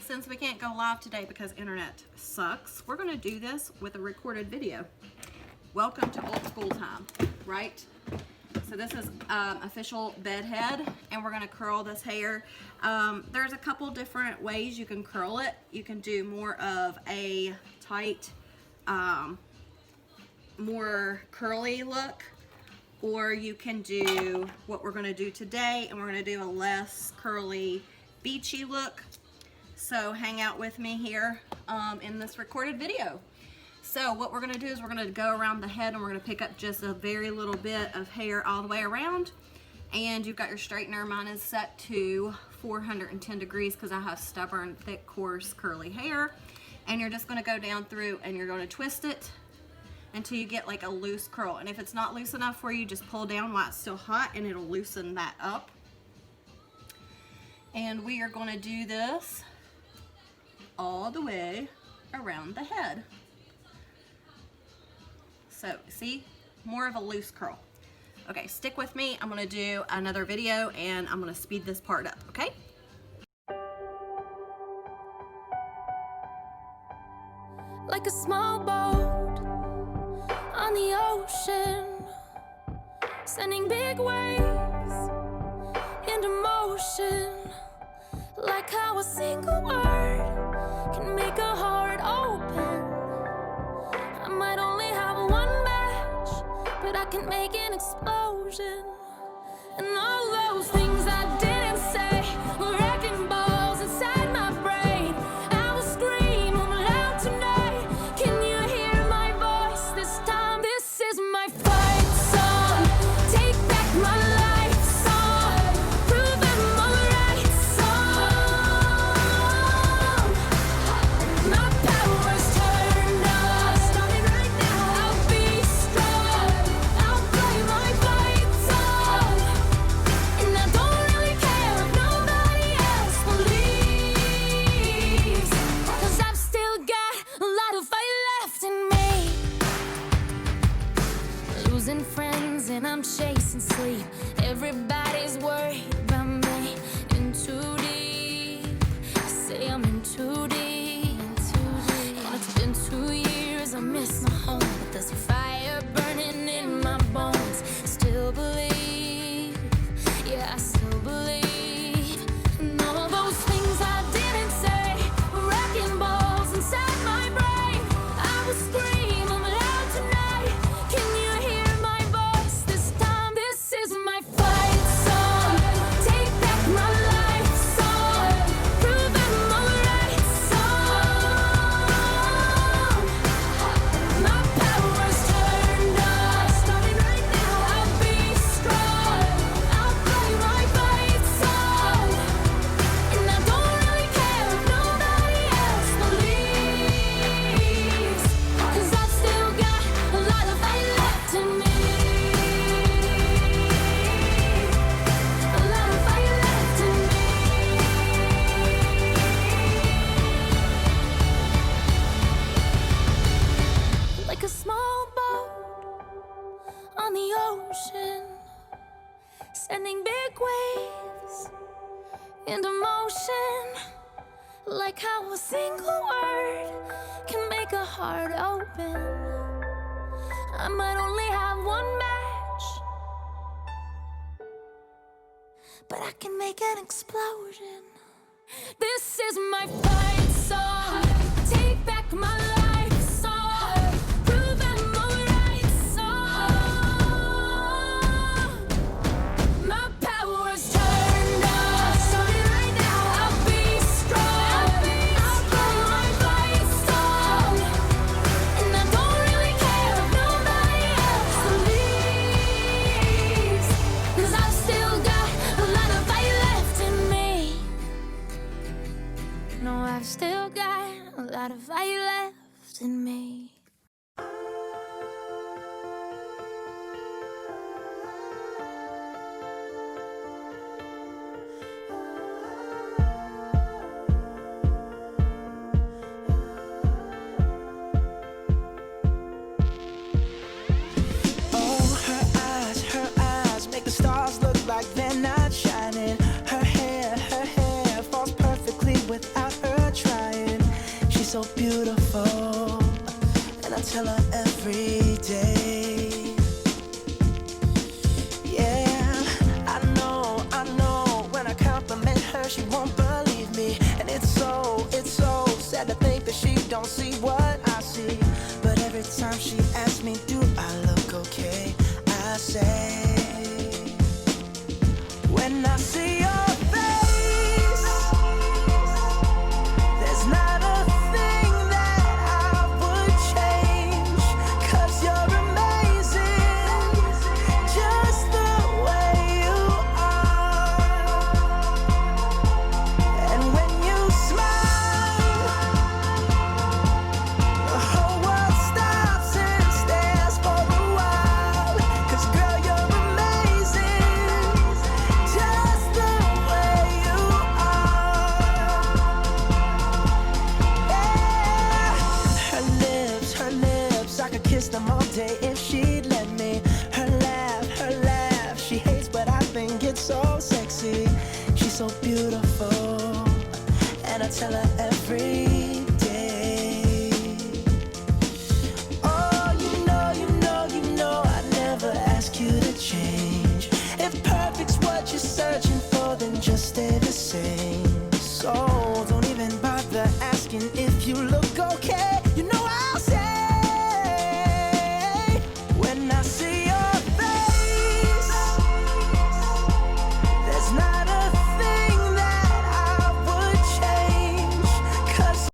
since we can't go live today because internet sucks, we're gonna do this with a recorded video. Welcome to old school time, right? So this is official bed head, and we're gonna curl this hair. There's a couple different ways you can curl it. You can do more of a tight, more curly look, or you can do what we're gonna do today, and we're gonna do a less curly, beachy look. So hang out with me here in this recorded video. So what we're gonna do is we're gonna go around the head, and we're gonna pick up just a very little bit of hair all the way around. And you've got your straightener. Mine is set to 410 degrees because I have stubborn, thick, coarse, curly hair. And you're just gonna go down through and you're gonna twist it until you get like a loose curl. And if it's not loose enough for you, just pull down while it's still hot and it'll loosen that up. And we are gonna do this all the way around the head. So see, more of a loose curl. Okay, stick with me. I'm gonna do another video and I'm gonna speed this part up, okay? Like a small boat on the ocean, sending big waves into motion. Like how a single word can make a heart open. I might only have one match, but I can make an explosion. And all those things I didn't say were wrecking balls inside my brain. I will scream loud tonight. Can you hear my voice this time? This is my fight song. Take back my life song. Prove I'm alright song. My power's turned on. Starting right now. I'll be strong. I'll play my fight song. And I don't really care if nobody else believes. 'Cause I've still got a lot of fight left in me. Losing friends and I'm chasing sleep. Everybody's worried about me. In too deep. Say I'm in too deep. And it's been 2 years, I miss my home. But there's a fire burning in my bones. Still believe, yeah, I still believe. And all those things I didn't say were wrecking balls inside my brain. I will scream loud tonight. Can you hear my voice this time? This is my fight song. Take back my life song. Prove I'm alright song. My power's turned on. Starting right now. I'll be strong. I'll play my fight song. And I don't really care if nobody else believes. 'Cause I've still got a lot of fight left in me. A lot of fight left in me. Like a small boat on the ocean, sending big waves into motion. Like how a single word can make a heart open. I might only have one match, but I can make an explosion. This is my fight song. Take back my life song. Prove I'm alright song. My power's turned on. Starting right now. I'll be strong. I'll play my fight song. And I don't really care if nobody else believes. 'Cause I've still got a lot of fight left in me. No, I've still got a lot of fight left in me. Oh, her eyes make the stars look like they're not shining. Her hair falls perfectly without her trying. so beautiful, and I tell her every day. Yeah, I know, when I compliment her, she won't believe me. And it's so sad to think that she don't see what I see. But every time she asks me, do I look okay, I say, when I see your face, there's not a thing that I would change, 'cause you're amazing, just the way you are. And when you smile, the whole world stops and stares for a while, 'cause girl, you're amazing, just the way you are. Yeah. Her lips, I could kiss them all day if she'd let me. Her laugh, she hates, but I think it's so sexy. She's so beautiful, and I tell her every